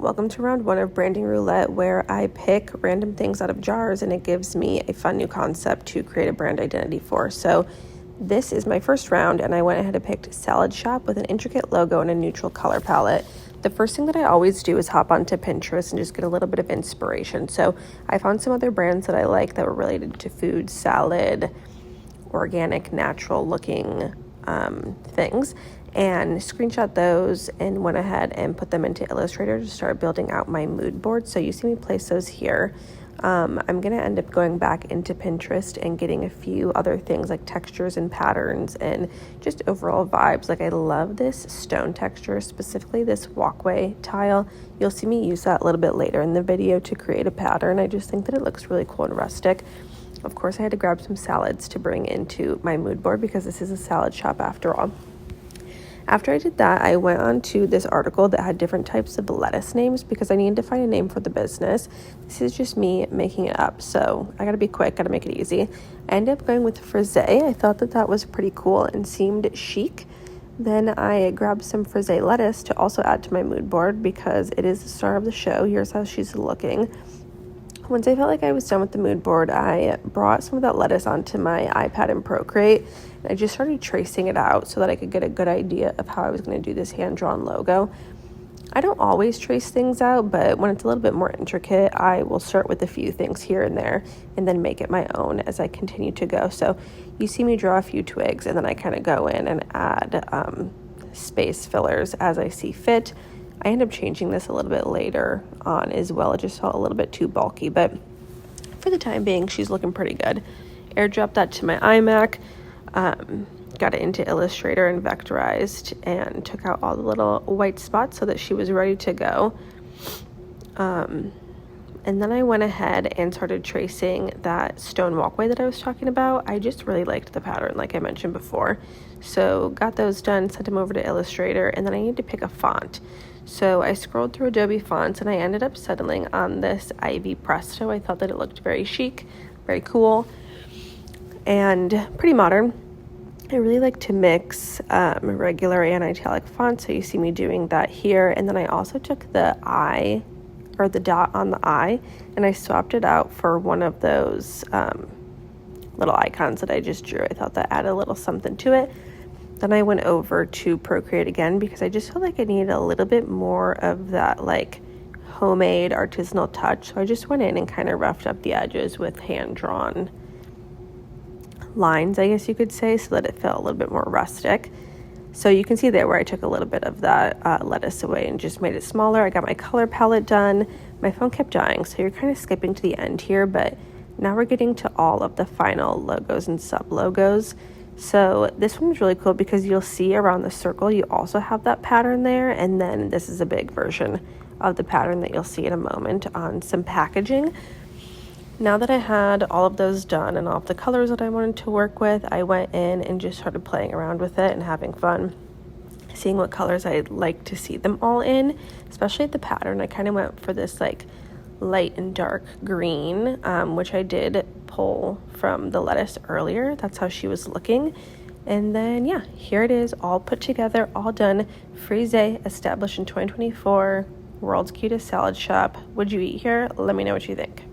Welcome to round 1 of branding roulette, where I pick random things out of jars and it gives me a fun new concept to create a brand identity for. So this is my first round, and I went ahead and picked Salad Shop with an intricate logo and a neutral color palette. The first thing that I always do is hop onto Pinterest and just get a little bit of inspiration. So I found some other brands that I like that were related to food, salad, organic, natural looking things, and screenshot those and went ahead and put them into Illustrator to start building out my mood board. So you see me place those here. I'm going to end up going back into Pinterest and getting a few other things like textures and patterns and just overall vibes. Like, I love this stone texture, specifically this walkway tile. You'll see me use that a little bit later in the video to create a pattern. I just think that it looks really cool and rustic. Of course, I had to grab some salads to bring into my mood board because this is a salad shop after all. After I did that, I went on to this article that had different types of lettuce names because I needed to find a name for the business. This is just me making it up, so I gotta be quick, gotta make it easy. I ended up going with Frisée. I thought that that was pretty cool and seemed chic. Then I grabbed some Frisée lettuce to also add to my mood board because it is the star of the show. Here's how she's looking. Once I felt like I was done with the mood board, I brought some of that lettuce onto my iPad in Procreate, and I just started tracing it out so that I could get a good idea of how I was going to do this hand-drawn logo. I don't always trace things out, but when it's a little bit more intricate, I will start with a few things here and there and then make it my own as I continue to go. So you see me draw a few twigs, and then I kind of go in and add space fillers as I see fit. I end up changing this a little bit later on as well. It just felt a little bit too bulky, but for the time being, she's looking pretty good. Airdropped that to my iMac, got it into Illustrator and vectorized, and took out all the little white spots so that she was ready to go. And then I went ahead and started tracing that stone walkway that I was talking about. I just really liked the pattern, like I mentioned before. So got those done, sent them over to Illustrator, and then I needed to pick a font. So I scrolled through Adobe Fonts, and I ended up settling on this Ivy Presto. I thought that it looked very chic, very cool, and pretty modern. I really like to mix regular and italic fonts, so you see me doing that here. And then I also took the I, or the dot on the I, and I swapped it out for one of those little icons that I just drew. I thought that added a little something to it. Then I went over to Procreate again because I just felt like I needed a little bit more of that like homemade artisanal touch. So I just went in and kind of roughed up the edges with hand-drawn lines, I guess you could say, so that it felt a little bit more rustic. So you can see there where I took a little bit of that lettuce away and just made it smaller. I got my color palette done. My phone kept dying, so you're kind of skipping to the end here, but now we're getting to all of the final logos and sub-logos. So this one's really cool because you'll see around the circle you also have that pattern there, and then this is a big version of the pattern that you'll see in a moment on some packaging. Now that I had all of those done and all of the colors that I wanted to work with, I went in and just started playing around with it and having fun, seeing what colors I'd like to see them all in, especially the pattern. I kind of went for this like light and dark green, which I did pull from the lettuce earlier. That's how she was looking. And then yeah, here it is, all put together, all done. Frisée, established in 2024, world's cutest salad shop. What'd you eat here? Let me know what you think.